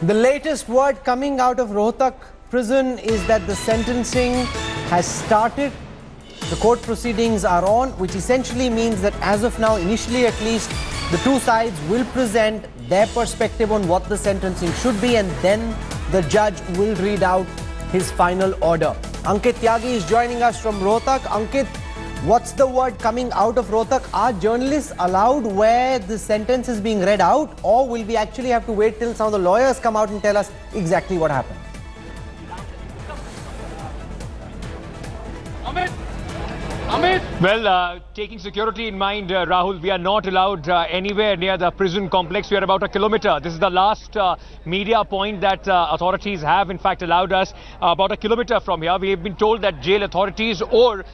The latest word coming out of Rohtak prison is that the sentencing has started. The court proceedings are on, which essentially means that as of now, initially at least, the two sides will present their perspective on what the sentencing should be, and then the judge will read out his final order. Ankit Tyagi is joining us from Rohtak. Ankit, what's the word coming out of Rohtak? Are journalists allowed where the sentence is being read out, or will we actually have to wait till some of the lawyers come out and tell us exactly what happened? Well, taking security in mind, Rahul, we are not allowed anywhere near the prison complex. We are about a kilometer. This is the last media point that authorities have, in fact, allowed us about a kilometer from here. We have been told that jail authorities, or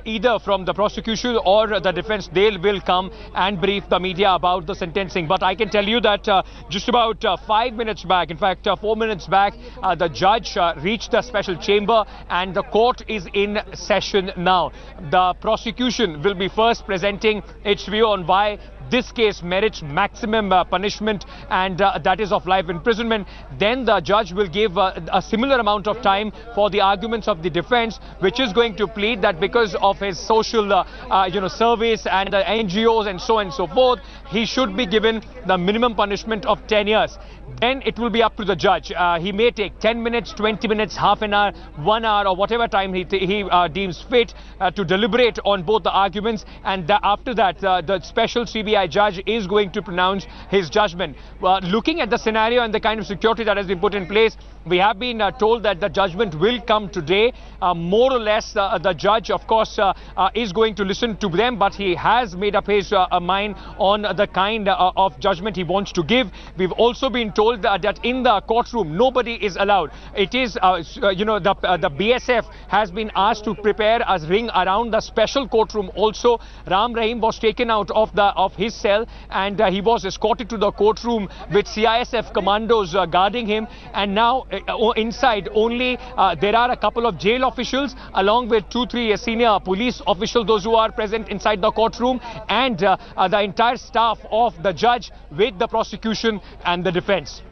either from the prosecution or the defense, they will come and brief the media about the sentencing. But I can tell you that just about 5 minutes back, in fact, 4 minutes back, the judge reached the special chamber and the court is in session now. The prosecution will be first presenting its view on why this case merits maximum punishment, and that is of life imprisonment. Then the judge will give a similar amount of time for the arguments of the defense, which is going to plead that because of his social service and the NGOs and so on and so forth, he should be given the minimum punishment of 10 years. Then it will be up to the judge. He may take 10 minutes, 20 minutes, half an hour, 1 hour, or whatever time he deems fit to deliberate on both the arguments. And after that, the special CBI judge is going to pronounce his judgment. Looking at the scenario and the kind of security that has been put in place, we have been told that the judgment will come today. More or less, the judge, of course, is going to listen to them, but he has made up his mind on the kind of judgment he wants to give. We've also been told that in the courtroom, nobody is allowed. It is, the BSF has been asked to prepare a ring around the special courtroom. Also, Ram Rahim was taken out of his cell, and he was escorted to the courtroom with CISF commandos guarding him. And now inside only there are a couple of jail officials along with 2-3 senior police officials, those who are present inside the courtroom, and the entire staff of the judge with the prosecution and the defense.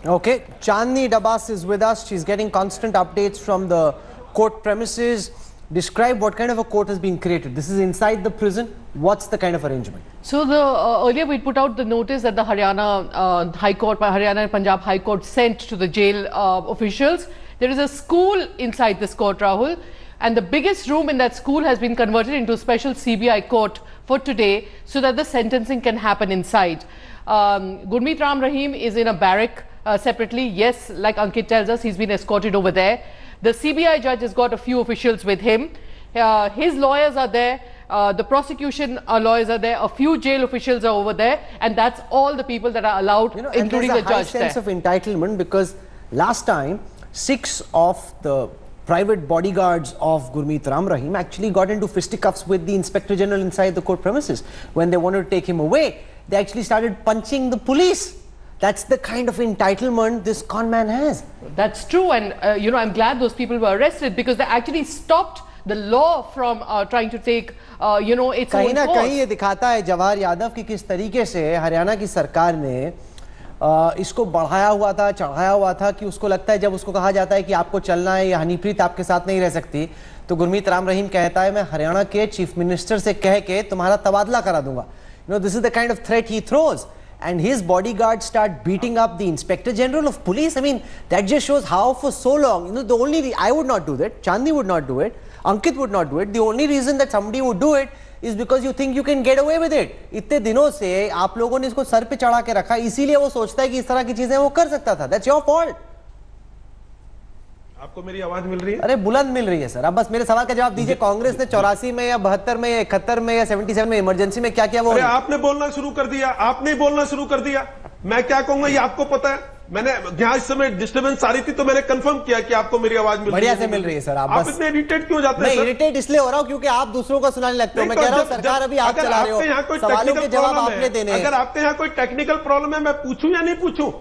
Okay, Chandni Dabas is with us. She's getting constant updates from the court premises. Describe what kind of a court has been created. This is inside the prison. What's the kind of arrangement? So earlier we put out the notice that the Haryana High Court, Haryana and Punjab High Court sent to the jail officials. There is a school inside this court, Rahul, and the biggest room in that school has been converted into a special CBI court for today so that the sentencing can happen inside. Gurmeet Ram Rahim is in a barrack separately. Yes, like Ankit tells us, he's been escorted over there. The CBI judge has got a few officials with him. His lawyers are there. The prosecution lawyers are there. A few jail officials are over there, and that's all the people that are allowed, including the judge. There's a high sense of entitlement, because last time 6 of the private bodyguards of Gurmeet Ram Rahim actually got into fisticuffs with the Inspector General inside the court premises. When they wanted to take him away, they actually started punching the police. That's the kind of entitlement this con man has. That's true, and I'm glad those people were arrested, because they actually stopped the law from trying to take its own course. कहीं ना कहीं ये दिखाता है जवाहर यादव की किस तरीके से हरियाणा की सरकार ने इसको बढ़ाया हुआ था, चढ़ाया हुआ था, कि उसको लगता है जब उसको कहा जाता है कि आपको चलना है या हनीप्रीत आपके साथ नहीं रह सकती, तो गुरमीत राम रहीम कहता है मैं हरियाणा के चीफ मिनिस्टर से कह के तुम्हारा तबादला करा दूंगा. This is the kind of threat he throws. And his bodyguards start beating up the Inspector General of Police. I mean, that just shows how for so long, the only, I would not do that, Chandni would not do it, Ankit would not do it. The only reason that somebody would do it is because you think you can get away with it. इतने दिनों से आप लोगों ने इसको sir पे चढ़ा के रखा, इसीलिए वो सोचता है कि इस तरह की चीजें वो कर सकता था. That's your fault. आपको मेरी आवाज मिल रही है? अरे बुलंद मिल रही है सर. अब बस मेरे सवाल का जवाब दीजिए. कांग्रेस ने 84 में या 72 में या 71 में या 77 में इमरजेंसी में क्या किया? वो आपने बोलना शुरू कर दिया. आपने बोलना शुरू कर दिया. मैं क्या कहूंगा ये आपको पता है. मैंने यहाँ इस समय डिस्टर्बेंस आ रही थी तो मैंने कंफर्म किया कि आपको मेरी आवाज मिल रही है. बढ़िया से मिल रही है सर. आप इतने इरिटेट क्यों जाते हैं? मैं इरिटेट इसलिए हो रहा हूँ क्योंकि आप दूसरों को सुनाने लगते हो. मैं कह रहा हूँ सरकार अभी आप चला रहे हो, सवालों के जवाब आपने देने हैं. अगर आपके यहाँ कोई टेक्निकल प्रॉब्लम है मैं पूछूं या नहीं पूछूं?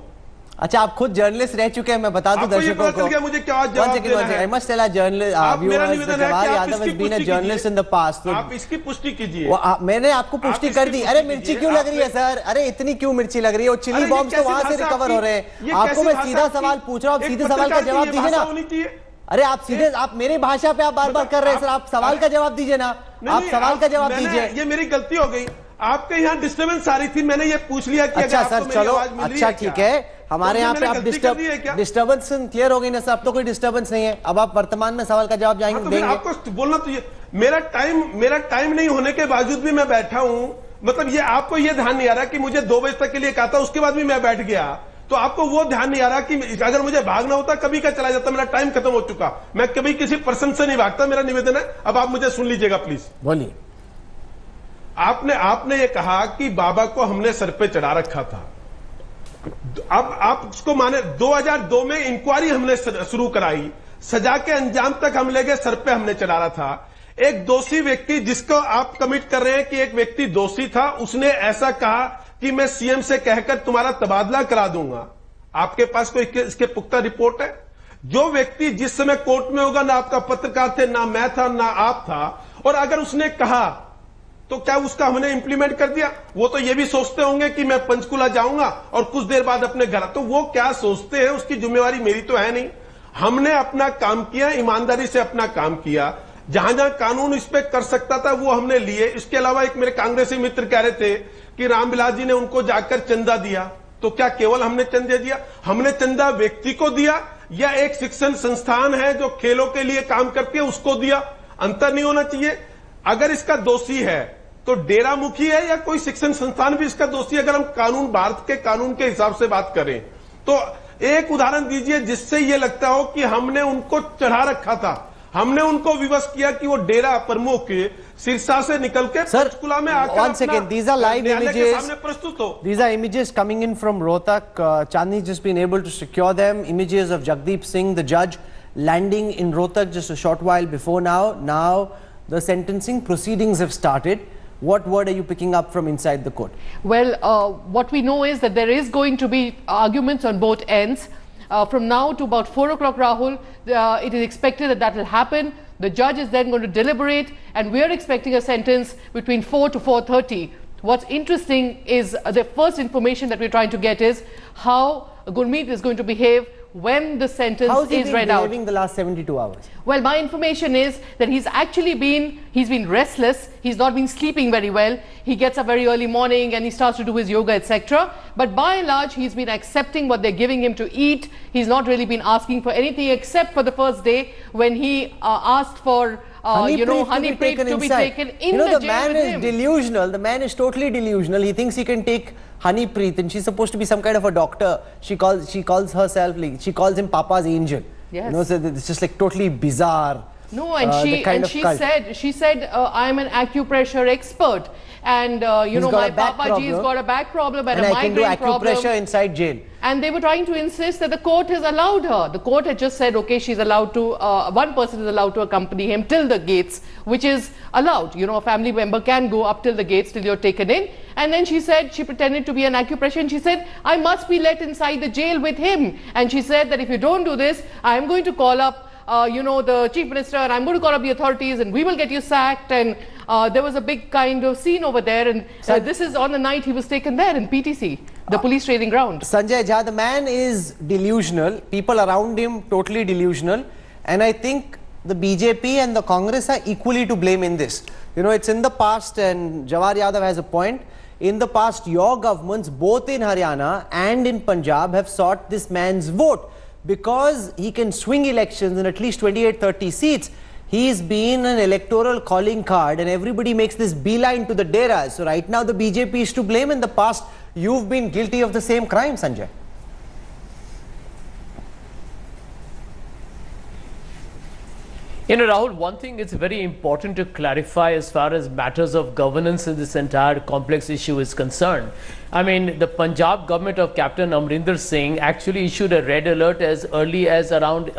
अच्छा, आप खुद जर्नलिस्ट रह चुके हैं, मैं बता दूं दर्शकों को। मुझे क्या जवाब देना है? I must tell our viewers that Jawahar Yadav has been a journalist in the past. आप इसकी पुष्टि कीजिए। मैंने आपको पुष्टि कर दी। अरे मिर्ची क्यों लग रही है सर? अरे इतनी क्यों मिर्ची लग रही है? वो चिली बॉम्ब तो वहां से रिकवर हो रहे हैं। आपको मैं सीधा सवाल पूछ रहा हूँ, सीधे सवाल का जवाब दीजिए ना। अरे आप सीधे, आप मेरी भाषा पे आप बार-बार कर रहे हैं सर, आप सवाल का जवाब दीजिए ना। आप सवाल का जवाब दीजिए। ये मेरी गलती हो गई, आपके यहाँ डिस्टर्बेंस आ रही थी, मैंने ये पूछ लिया कि अच्छा सर, चलो अच्छा ठीक है, हमारे यहाँ पे आप डिस्टर्बेंस क्लियर हो गई ना सर, अब तो कोई डिस्टर्बेंस नहीं है। अब आप वर्तमान में सवाल का जवाब देंगे। आपको बोलना तो ये मेरा टाइम नहीं होने के बावजूद भी मैं बैठा हूं, मतलब ये आपको ये ध्यान नहीं आ रहा कि मुझे 2 बजे तक के लिए कहा था, उसके बाद भी मैं बैठ गया, तो आपको वो ध्यान नहीं आ रहा कि अगर मुझे भागना होता कभी का चला जाता, मेरा टाइम खत्म हो चुका, मैं कभी किसी पर्सन से नहीं भागता। मेरा निवेदन है, अब आप मुझे सुन लीजिएगा प्लीज। बोलिए। आपने ये कहा कि बाबा को हमने सर पे चढ़ा रखा था। अब आप उसको माने 2002 में इंक्वायरी हमने शुरू कराई, सजा के अंजाम तक हम ले गए, सर पे हमने चढ़ा रहा था। एक दोषी व्यक्ति जिसको आप कमिट कर रहे हैं कि एक व्यक्ति दोषी था, उसने ऐसा कहा कि मैं सीएम से कहकर तुम्हारा तबादला करा दूंगा। आपके पास कोई इसके पुख्ता रिपोर्ट है? जो व्यक्ति जिस समय कोर्ट में होगा, ना आपका पत्रकार थे, ना मैं था, ना आप था, और अगर उसने कहा तो क्या उसका हमने इंप्लीमेंट कर दिया? वो तो ये भी सोचते होंगे कि मैं पंचकुला जाऊंगा और कुछ देर बाद अपने घर, तो वो क्या सोचते हैं उसकी जिम्मेवारी मेरी तो है नहीं। हमने अपना काम किया, ईमानदारी से अपना काम किया, जहां जहां कानून इस पे कर सकता था वो हमने लिए। इसके अलावा एक मेरे कांग्रेसी मित्र कह रहे थे कि रामविलास जी ने उनको जाकर चंदा दिया, तो क्या केवल हमने चंदा दिया? हमने चंदा व्यक्ति को दिया या एक शिक्षण संस्थान है जो खेलों के लिए काम करती है उसको दिया? अंतर नहीं होना चाहिए। अगर इसका दोषी है तो डेरा मुखी है या कोई शिक्षण संस्थान भी इसका दोषी है? अगर हम कानून, भारत के कानून के हिसाब से बात करें तो एक उदाहरण दीजिए जिससे यह लगता हो कि हमने उनको चढ़ा रखा था, हमने उनको विवश किया कि वो डेरा प्रमुख सिरसा से निकल के पंचकुला में आकर one second, these are live images. सामने प्रस्तुत हो। These are images coming in from Rohtak. Chandni just been able to secure them. Images of Jagdeep Singh, the judge, landing in Rohtak just a short while before now. Now the sentencing proceedings have started. What word are you picking up from inside the court? Well, what we know is that there is going to be arguments on both ends. From now to about 4 o'clock, Rahul, it is expected that that will happen. The judge is then going to deliberate, and we are expecting a sentence between 4 to 4:30. What's interesting is the first information that we're trying to get is how Gurmeet is going to behave when the sentence is read out. The last 72 hours? Well, my information is that he's been restless. He's not been sleeping very well. He gets up very early morning and he starts to do his yoga, etc. But by and large, he's been accepting what they're giving him to eat. He's not really been asking for anything except for the first day when he asked for honey to be taken in the jail. The man is delusional. The man is totally delusional. He thinks he can take Honeypreet, and she's supposed to be some kind of a doctor. She calls herself, like, she calls him Papa's angel. Yes. So it's just like totally bizarre. No, and she said I'm an acupressure expert, and my Papaji's got a back problem and a migraine problem. I can do acupressure inside jail. And they were trying to insist that the court has allowed her. The court had just said, okay, she's allowed to, one person is allowed to accompany him till the gates, which is allowed. A family member can go up till the gates till you're taken in. And then she said, she pretended to be an acupressure, and she said, I must be let inside the jail with him. And she said that if you don't do this, I'm going to call up the chief minister, and I'm going to call up the authorities, and we will get you sacked. And there was a big kind of scene over there, and this is on the night he was taken there in PTC, the police training ground. Sanjay Jha, the man is delusional. People around him totally delusional, and I think the BJP and the Congress are equally to blame in this. It's in the past, and Jawahar Yadav has a point. In the past, your governments, both in Haryana and in Punjab, have sought this man's vote because he can swing elections in at least 28-30 seats. He's been an electoral calling card, and everybody makes this beeline to the Deras. So right now the BJP is to blame. In the past, you've been guilty of the same crime, Sanjay. Rahul, one thing it's very important to clarify as far as matters of governance in this entire complex issue is concerned. I mean, the Punjab government of Captain Amrinder Singh actually issued a red alert as early as around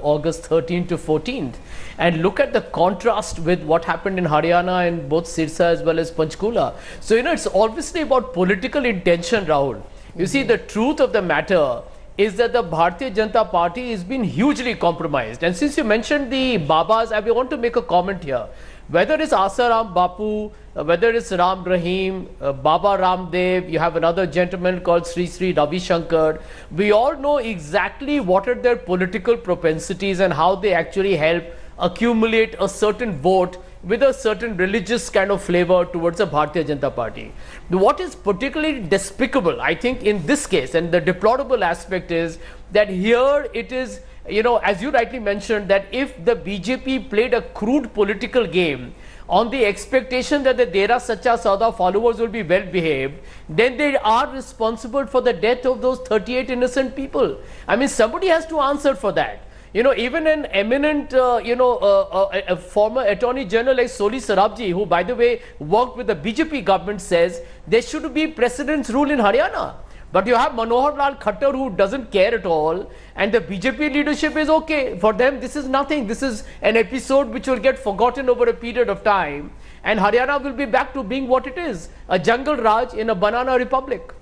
August 13th to 14th. And look at the contrast with what happened in Haryana and both Sirsa as well as Panchkula. So, it's obviously about political intention, Rahul. You see, the truth of the matter is that the Bharatiya Janata Party has been hugely compromised. And since you mentioned the Babas, I want to make a comment here. Whether it's Asaram Bapu, whether it's Ram Rahim, Baba Ramdev, you have another gentleman called Sri Ravi Shankar, we all know exactly what are their political propensities and how they actually help accumulate a certain vote with a certain religious kind of flavor towards the Bharatiya Janata Party. What is particularly despicable, I think, in this case, and the deplorable aspect is that here it is, you know, as you rightly mentioned, that if the BJP played a crude political game on the expectation that the Dera Sacha Sauda followers will be well behaved, then they are responsible for the death of those 38 innocent people. I mean, somebody has to answer for that. You know, even an eminent, a former Attorney General like Soli Sarabji, who, by the way, worked with the BJP government, says there should be precedence rule in Haryana. But you have Manohar Lal Khattar, who doesn't care at all, and the BJP leadership is okay. For them, this is nothing. This is an episode which will get forgotten over a period of time, and Haryana will be back to being what it is, a jungle Raj in a banana republic.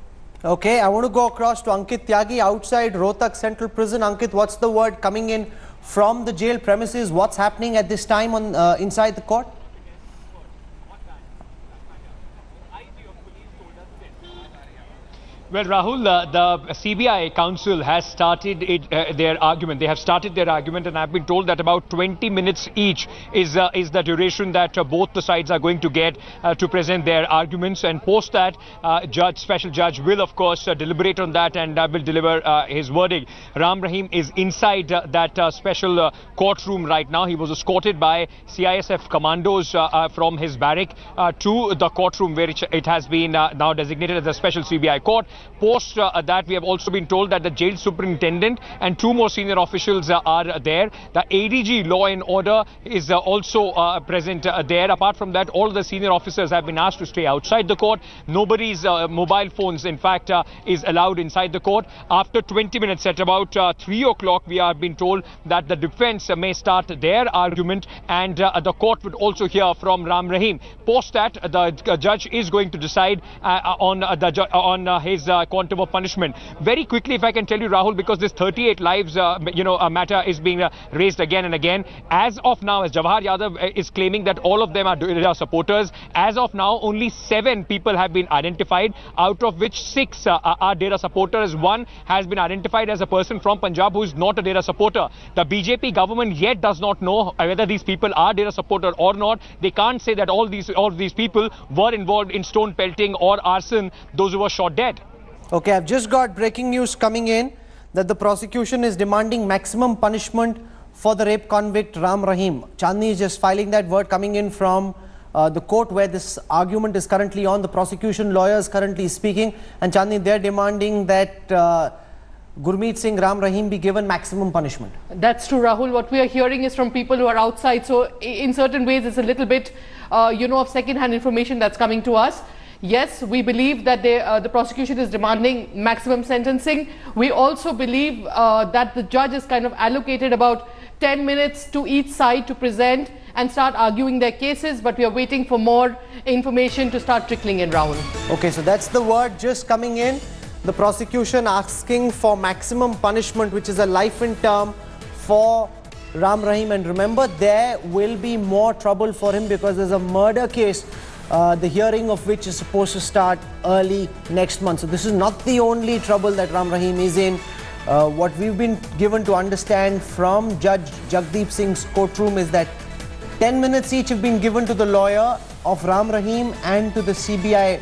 Okay, I want to go across to Ankit Tyagi outside Rohtak Central Prison. Ankit, what's the word coming in from the jail premises? What's happening at this time on inside the court? Well, Rahul, the CBI counsel has started their argument. They have started their argument, and I've been told that about 20 minutes each is the duration that both the sides are going to get to present their arguments. And post that, special judge will, of course, deliberate on that and will deliver his verdict. Ram Rahim is inside that special courtroom right now. He was escorted by CISF commandos from his barrack to the courtroom, where it has been now designated as a special CBI court. Post that, we have also been told that the jail superintendent and 2 more senior officials are there. The ADG Law and Order is also present there. Apart from that, all the senior officers have been asked to stay outside the court. Nobody's mobile phones, in fact, is allowed inside the court. After 20 minutes, at about 3 o'clock, we are being told that the defense may start their argument, and the court would also hear from Ram Rahim. Post that, the judge is going to decide on his quantum of punishment. Very quickly, if I can tell you, Rahul, because this 38 lives, a matter is being raised again and again. As of now, as Jawahar Yadav is claiming that all of them are Dera supporters, as of now, only 7 people have been identified, out of which 6 are Dera supporters. 1 has been identified as a person from Punjab who is not a Dera supporter. The BJP government yet does not know whether these people are Dera supporter or not. They can't say that all these people were involved in stone pelting or arson, those who were shot dead. Okay, I've just got breaking news coming in that the prosecution is demanding maximum punishment for the rape convict Ram Rahim. Chandni is just filing that word coming in from the court where this argument is currently on. The prosecution lawyers currently speaking, and Chandni, they're demanding that Gurmeet Singh Ram Rahim be given maximum punishment. That's true, Rahul. What we are hearing is from people who are outside. So in certain ways, it's a little bit, of second-hand information that's coming to us. Yes, we believe that the prosecution is demanding maximum sentencing. We also believe that the judge has kind of allocated about 10 minutes to each side to present and start arguing their cases, but we are waiting for more information to start trickling in, Rahul. Okay, so that's the word just coming in. The prosecution asking for maximum punishment, which is a life in term for Ram Rahim. And remember, there will be more trouble for him because there's a murder case, the hearing of which is supposed to start early next month. So this is not the only trouble that Ram Rahim is in. What we've been given to understand from Judge Jagdeep Singh's courtroom is that 10 minutes each have been given to the lawyer of Ram Rahim and to the CBI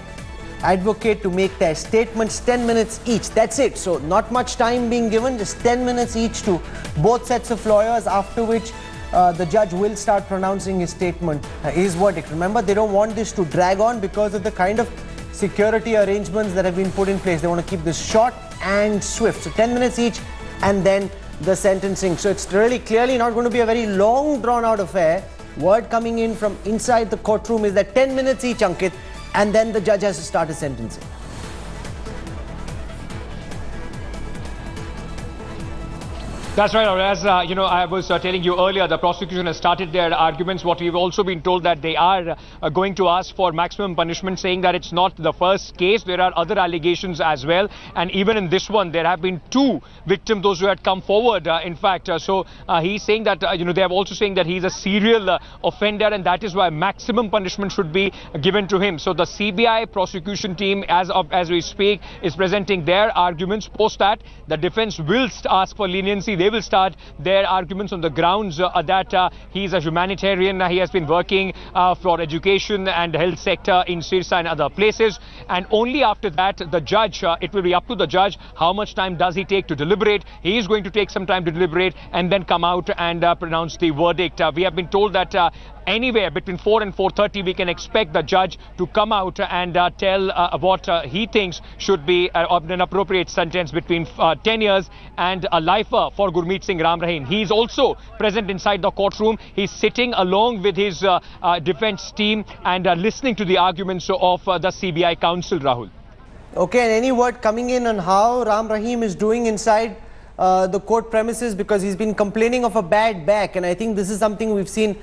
advocate to make their statements. 10 minutes each, that's it. So not much time being given, just 10 minutes each to both sets of lawyers, after which the judge will start pronouncing his statement, his verdict. Remember, they don't want this to drag on because of the kind of security arrangements that have been put in place. They want to keep this short and swift. So 10 minutes each and then the sentencing. So it's really clearly not going to be a very long drawn out affair. Word coming in from inside the courtroom is that 10 minutes each, Ankit, and then the judge has to start his sentencing. That's right. As I was telling you earlier, the prosecution has started their arguments. What we've also been told that they are going to ask for maximum punishment, saying that it's not the first case. There are other allegations as well, and even in this one, there have been 2 victims, those who had come forward. In fact, so he's saying that they are also saying that he's a serial offender, and that is why maximum punishment should be given to him. So the CBI prosecution team, as we speak, is presenting their arguments. Post that, the defense will ask for leniency. They will start their arguments on the grounds that he's a humanitarian. He has been working for education and health sector in Sirsa and other places. And only after that, the judge, it will be up to the judge how much time does he take to deliberate. He is going to take some time to deliberate and then come out and pronounce the verdict. We have been told that anywhere between 4 and 4:30, we can expect the judge to come out and tell what he thinks should be an appropriate sentence between 10 years and a lifer for Gurmeet Singh Ram Rahim. He is also present inside the courtroom. He's sitting along with his defense team and listening to the arguments of the CBI counsel, Rahul. Okay, and any word coming in on how Ram Rahim is doing inside the court premises? Because he's been complaining of a bad back, and I think this is something we've seen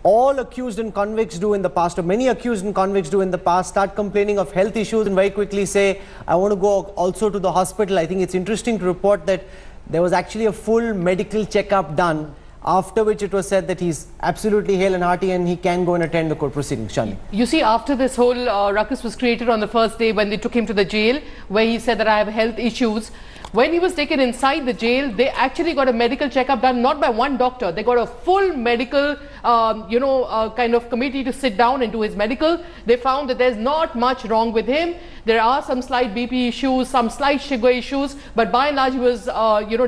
all accused and convicts do in the past, or many accused and convicts do in the past, start complaining of health issues and very quickly say, I want to go also to the hospital. I think it's interesting to report that there was actually a full medical checkup done, after which it was said that he's absolutely hale and hearty and he can go and attend the court proceedings. Shani. You see, after this whole ruckus was created on the first day when they took him to the jail, where he said that I have health issues, when he was taken inside the jail, they actually got a medical checkup done, not by one doctor. They got a full medical, kind of committee to sit down and do his medical. They found that there's not much wrong with him. There are some slight BP issues, some slight sugar issues, but by and large, he was,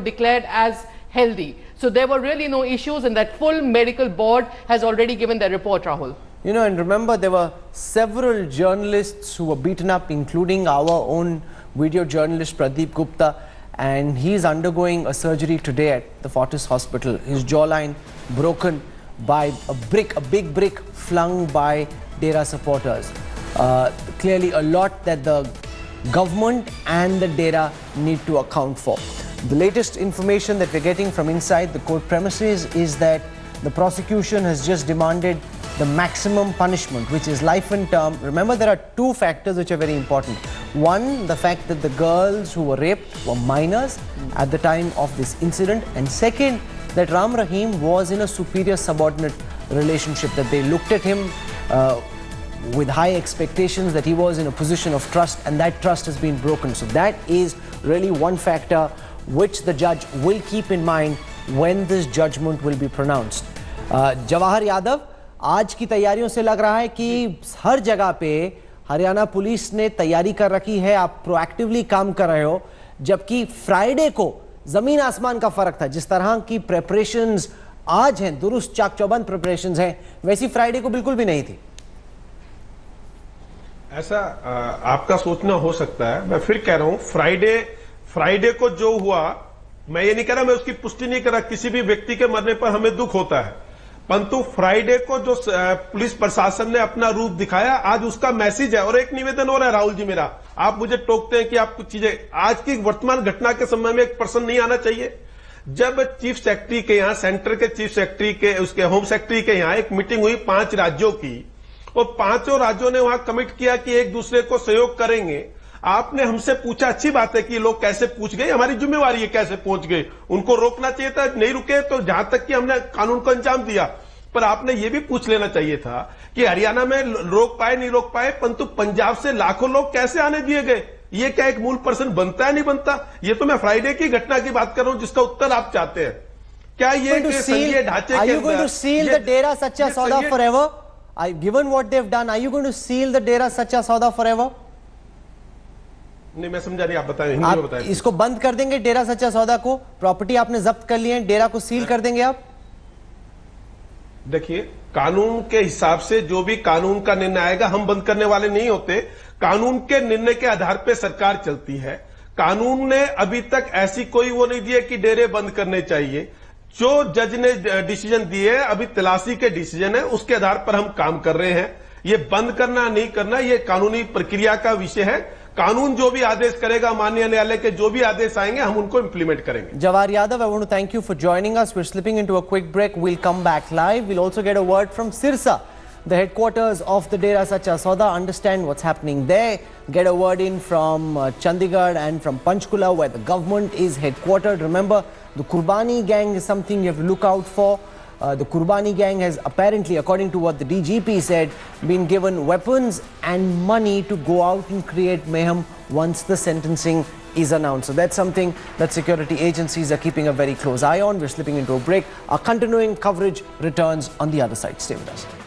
declared as healthy. So there were really no issues, and that full medical board has already given their report, Rahul. And remember, there were several journalists who were beaten up, including our own video journalist Pradeep Gupta, and he's undergoing a surgery today at the Fortis Hospital. His jawline broken by a big brick flung by Dera supporters. Clearly a lot that the government and the Dera need to account for. The latest information that we're getting from inside the court premises is that the prosecution has just demanded the maximum punishment, which is life in term. Remember, there are 2 factors which are very important. One, the fact that the girls who were raped were minors at the time of this incident. And second, that Ram Rahim was in a superior subordinate relationship, that they looked at him with high expectations, that he was in a position of trust, and that trust has been broken. So that is really one factor which the judge will keep in mind when this judgment will be pronounced. Jawahar Yadav, आज की तैयारियों से लग रहा है कि हर जगह पे हरियाणा पुलिस ने तैयारी कर रखी है, आप प्रोएक्टिवली काम कर रहे हो, जबकि फ्राइडे को जमीन आसमान का फर्क था। जिस तरह की प्रेपरेशंस आज हैं, दुरुस्त चाक चौबंद प्रेपरेशंस हैं, वैसी फ्राइडे को बिल्कुल भी नहीं थी। ऐसा आपका सोचना हो सकता है। मैं फिर कह रहा हूं, फ्राइडे को जो हुआ, मैं ये नहीं कह रहा, मैं उसकी पुष्टि नहीं कर रहा। किसी भी व्यक्ति के मरने पर हमें दुख होता है, परंतु फ्राइडे को जो पुलिस प्रशासन ने अपना रूप दिखाया, आज उसका मैसेज है। और एक निवेदन हो रहा है राहुल जी मेरा, आप मुझे टोकते हैं कि आप कुछ चीजें, आज की वर्तमान घटना के समय में एक पर्सन नहीं आना चाहिए। जब चीफ सेक्रेटरी के यहाँ, सेंटर के चीफ सेक्रेटरी के, उसके होम सेक्रेटरी के यहाँ एक मीटिंग हुई 5 राज्यों की, और 5 राज्यों ने वहां कमिट किया कि एक दूसरे को सहयोग करेंगे। आपने हमसे पूछा, अच्छी बात है कि लोग कैसे पूछ गए, हमारी जिम्मेवारी है कैसे पहुंच गए, उनको रोकना चाहिए था, नहीं रुके तो जहां तक कि हमने कानून को अंजाम दिया। पर आपने ये भी पूछ लेना चाहिए था कि हरियाणा में रोक पाए नहीं रोक पाए, परंतु पंजाब से लाखों लोग कैसे आने दिए गए। ये क्या एक मूल पर्सन बनता है, नहीं बनता? ये तो मैं फ्राइडे की घटना की बात कर रहा हूं जिसका उत्तर आप चाहते हैं। क्या ये संघीय ढांचे Are you going to seal the Dera Sacha Sauda forever? Given what they've done, are you going to seal the Dera Sacha Sauda forever? नहीं, मैं समझा नहीं, आप बताएं, हिंदी में बताएं। इसको बंद कर देंगे डेरा सच्चा सौदा को? प्रॉपर्टी आपने जब्त कर ली है, डेरा को सील कर देंगे आप? देखिए, कानून के हिसाब से जो भी कानून का निर्णय आएगा, हम बंद करने वाले नहीं होते। कानून के निर्णय के आधार पर सरकार चलती है। कानून ने अभी तक ऐसी कोई वो नहीं दिया कि डेरे बंद करने चाहिए। जो जज ने डिसीजन दिए, अभी तलाशी के डिसीजन है, उसके आधार पर हम काम कर रहे हैं। ये बंद करना नहीं करना, ये कानूनी प्रक्रिया का विषय है। कानून जो भी आदेश करेगा, माननीय न्यायालय के जो भी आदेश आएंगे हम उनको इंप्लीमेंट करेंगे। Jawahar Yadav, I want to thank you for joining us. We're slipping into a quick break. We'll come back live. We'll also get a word from Sirsa, the headquarters of the Dera Sacha Sauda, understand what's happening there. Get a word in from Chandigarh and from Panchkula, where the government is headquartered. Remember, the Kurbani gang is something you have to look out for. The Kurbani gang has apparently, according to what the DGP said, been given weapons and money to go out and create mayhem once the sentencing is announced. So that's something that security agencies are keeping a very close eye on. We're slipping into a break. Our continuing coverage returns on the other side. Stay with us.